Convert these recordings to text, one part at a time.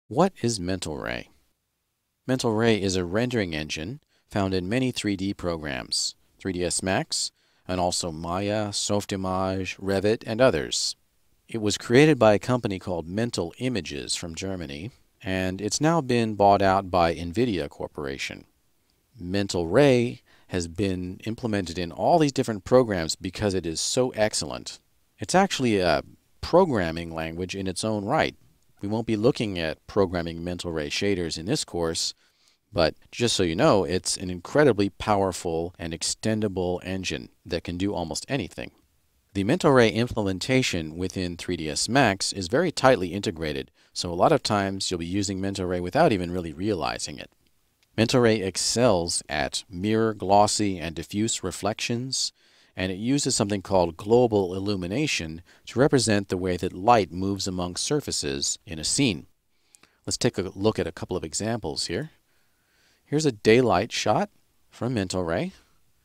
What is Mental Ray? Mental Ray is a rendering engine found in many 3D programs, 3ds Max, and also Maya, Softimage, Revit, and others. It was created by a company called Mental Images from Germany, and it's now been bought out by NVIDIA Corporation. Mental Ray has been implemented in all these different programs because it is so excellent. It's actually a programming language in its own right. We won't be looking at programming Mental Ray shaders in this course, but just so you know, it's an incredibly powerful and extendable engine that can do almost anything. The Mental Ray implementation within 3ds Max is very tightly integrated, so a lot of times you'll be using Mental Ray without even really realizing it. Mental Ray excels at mirror, glossy, and diffuse reflections, and it uses something called global illumination to represent the way that light moves among surfaces in a scene. Let's take a look at a couple of examples here. Here's a daylight shot from Mental Ray,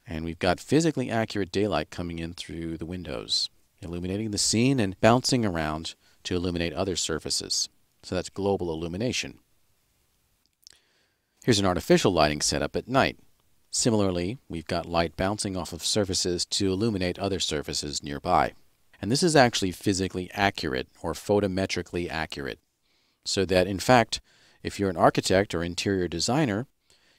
and we've got physically accurate daylight coming in through the windows, illuminating the scene and bouncing around to illuminate other surfaces. So that's global illumination. Here's an artificial lighting setup at night. Similarly, we've got light bouncing off of surfaces to illuminate other surfaces nearby. And this is actually physically accurate or photometrically accurate. So that in fact, if you're an architect or interior designer,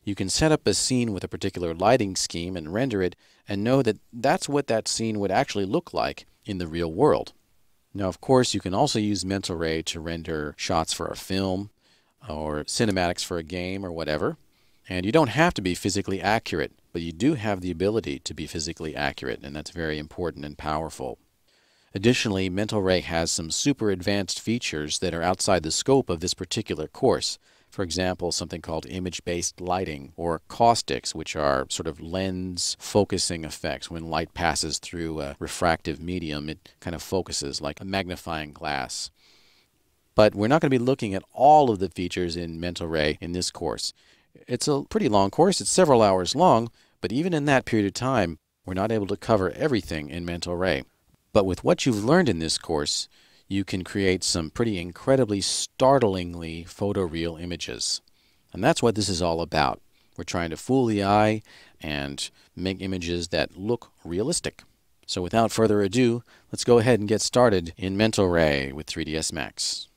you can set up a scene with a particular lighting scheme and render it and know that that's what that scene would actually look like in the real world. Now, of course, you can also use Mental Ray to render shots for a film or cinematics for a game or whatever. And you don't have to be physically accurate, but you do have the ability to be physically accurate, and that's very important and powerful. Additionally, Mental Ray has some super advanced features that are outside the scope of this particular course. For example, something called image-based lighting, or caustics, which are sort of lens focusing effects. When light passes through a refractive medium, it kind of focuses like a magnifying glass. But we're not going to be looking at all of the features in Mental Ray in this course. It's a pretty long course. It's several hours long, but even in that period of time, we're not able to cover everything in Mental Ray. But with what you've learned in this course, you can create some pretty incredibly startlingly photoreal images. And that's what this is all about. We're trying to fool the eye and make images that look realistic. So without further ado, let's go ahead and get started in Mental Ray with 3ds Max.